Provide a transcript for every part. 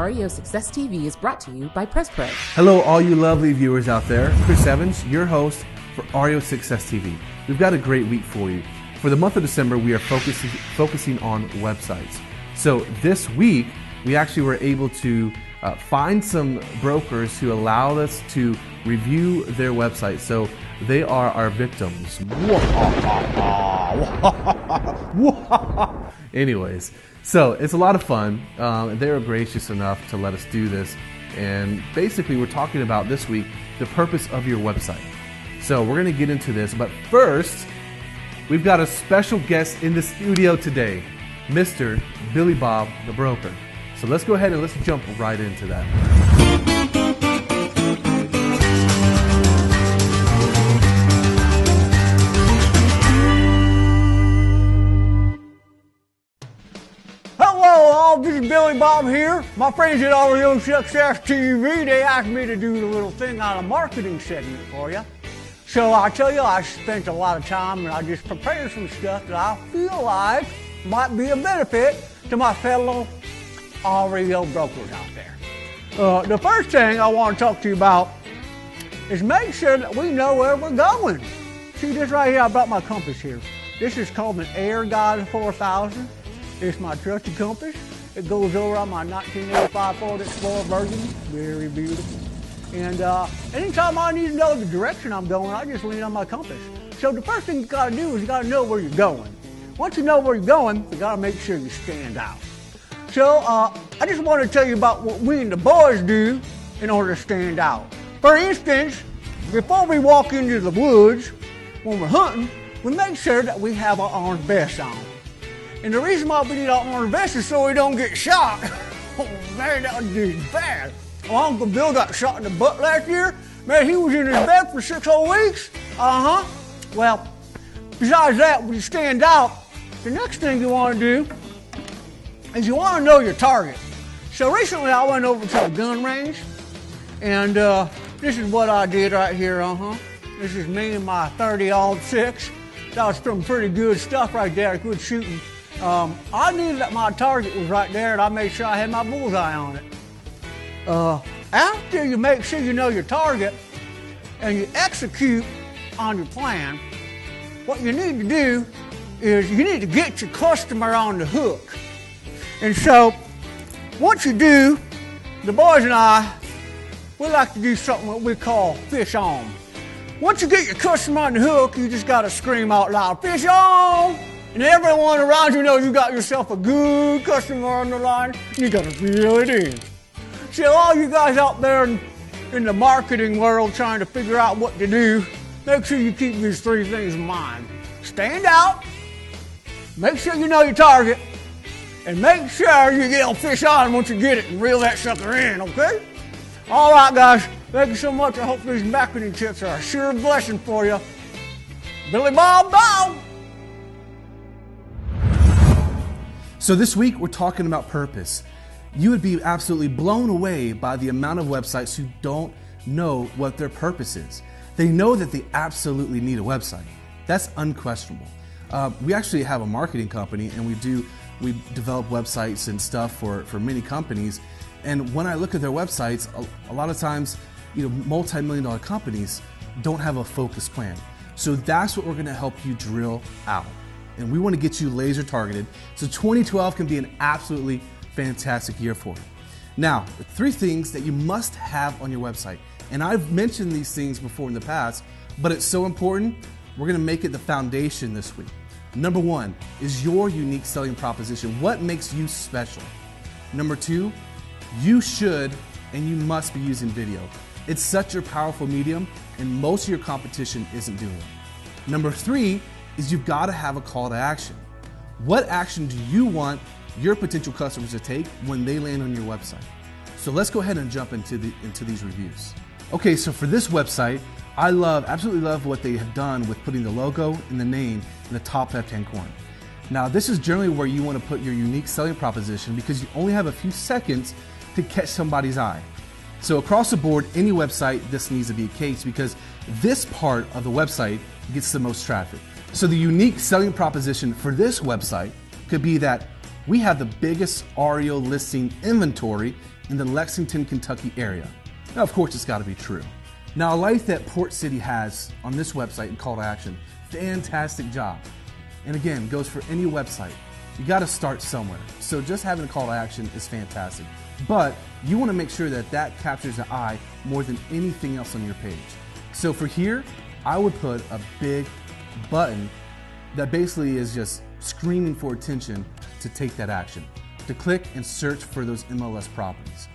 REO Success TV is brought to you by PressPro. Hello, all you lovely viewers out there. Chris Evans, your host for REO Success TV. We've got a great week for you. For the month of December, we are focusing on websites. So this week, we actually were able to find some brokers who allowed us to review their website. So they are our victims. Anyways, so it's a lot of fun. They were gracious enough to let us do this. And basically, we're talking about this week the purpose of your website. So we're going to get into this. But first, we've got a special guest in the studio today, Mr. Billy Bob, the broker. So let's go ahead and let's jump right into that. Hello all, this is Billy Bob here. My friends at REO Success TV, they asked me to do the little thing on a marketing segment for you. So I tell you, I spent a lot of time and I just prepared some stuff that I feel like might be a benefit to my fellow REO brokers out there. The first thing I want to talk to you about is make sure that we know where we're going. See this right here, I brought my compass here. This is called an Air Guide 4000. It's my trusted compass. It goes over on my 1985 Ford Explorer version. Very beautiful. And anytime I need to know the direction I'm going, I just lean on my compass. So the first thing you gotta do is you gotta know where you're going. Once you know where you're going, you gotta make sure you stand out. So I just want to tell you about what we and the boys do in order to stand out. For instance, before we walk into the woods, when we're hunting, we make sure that we have our orange vests on. And the reason why we need our orange vests is so we don't get shot. Oh man, that would be bad. My Uncle Bill got shot in the butt last year. Man, he was in his bed for 6 whole weeks. Well, besides that, when you stand out, the next thing you want to do is you want to know your target. So recently I went over to a gun range, and this is what I did right here, This is me and my 30-06. That was some pretty good stuff right there, good shooting. I knew that my target was right there, and I made sure I had my bullseye on it. After you make sure you know your target and you execute on your plan, what you need to do is you need to get your customer on the hook. And so, once you do, the boys and I, we like to do something that we call fish on. Once you get your customer on the hook, you just gotta scream out loud, fish on! And everyone around you knows you got yourself a good customer on the line. You gotta reel it in. So all you guys out there in the marketing world trying to figure out what to do, make sure you keep these 3 things in mind. Stand out, make sure you know your target, and make sure you yell fish on once you get it and reel that sucker in, okay? All right, guys, thank you so much. I hope these marketing tips are a sure blessing for you. Billy Bob, Bob! So this week, we're talking about purpose. You would be absolutely blown away by the amount of websites who don't know what their purpose is. They know that they absolutely need a website. That's unquestionable. We actually have a marketing company, and we develop websites and stuff for many companies. And when I look at their websites, a lot of times, multi-million-dollar companies don't have a focused plan. So that's what we're going to help you drill out. And we want to get you laser targeted. So 2012 can be an absolutely fantastic year for you. Now, 3 things that you must have on your website. And I've mentioned these things before in the past, but it's so important, we're going to make it the foundation this week. Number 1 is your unique selling proposition. What makes you special? Number 2, you should and you must be using video. It's such a powerful medium, and most of your competition isn't doing it. Number 3 is you've got to have a call to action. What action do you want your potential customers to take when they land on your website? So let's go ahead and jump into these reviews. Okay, so for this website, I absolutely love what they have done with putting the logo and the name in the top left-hand corner. Now, this is generally where you want to put your unique selling proposition because you only have a few seconds to catch somebody's eye. So across the board, any website, this needs to be a case because this part of the website gets the most traffic. So the unique selling proposition for this website could be that we have the biggest REO listing inventory in the Lexington, Kentucky area. Now, of course, it's got to be true. Now, I like that Port City has on this website in call to action, fantastic job. And again, goes for any website. You got to start somewhere. So just having a call to action is fantastic. But you want to make sure that that captures the eye more than anything else on your page. So for here, I would put a big button that basically is just screaming for attention to take that action, to click and search for those MLS properties.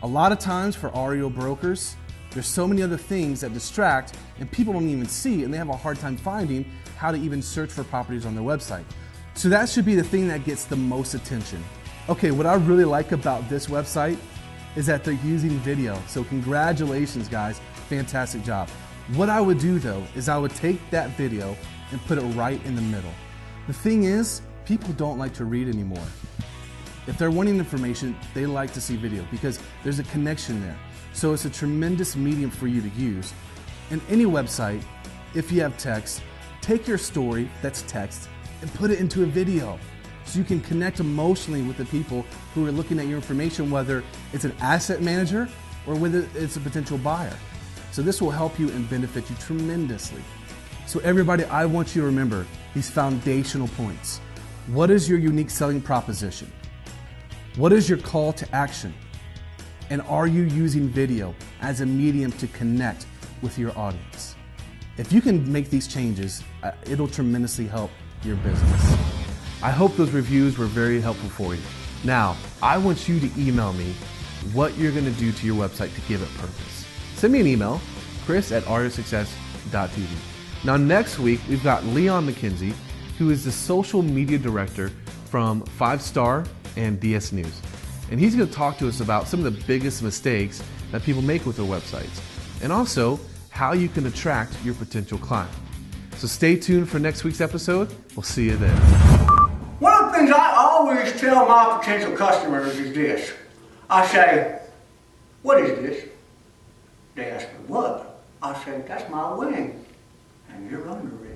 A lot of times for REO brokers, there's so many other things that distract and people don't even see, and they have a hard time finding how to even search for properties on their website. So that should be the thing that gets the most attention. Okay, what I really like about this website is that they're using video. So congratulations guys, fantastic job. What I would do though is I would take that video and put it right in the middle. The thing is, people don't like to read anymore. If they're wanting information, they like to see video because there's a connection there. So it's a tremendous medium for you to use. And any website, if you have text, take your story that's text and put it into a video so you can connect emotionally with the people who are looking at your information, whether it's an asset manager or whether it's a potential buyer. So this will help you and benefit you tremendously. So everybody, I want you to remember these foundational points. What is your unique selling proposition? What is your call to action? And are you using video as a medium to connect with your audience? If you can make these changes, it'll tremendously help your business. I hope those reviews were very helpful for you. Now, I want you to email me what you're going to do to your website to give it purpose. Send me an email, chris@reosuccess.tv. Now next week, we've got Leon McKenzie, who is the social media director from 5 Star and DS News. And he's going to talk to us about some of the biggest mistakes that people make with their websites, and also how you can attract your potential client. So stay tuned for next week's episode. We'll see you then. One of the things I always tell my potential customers is this. I say, what is this? They ask me, what? I say, that's my wing, and you're under it.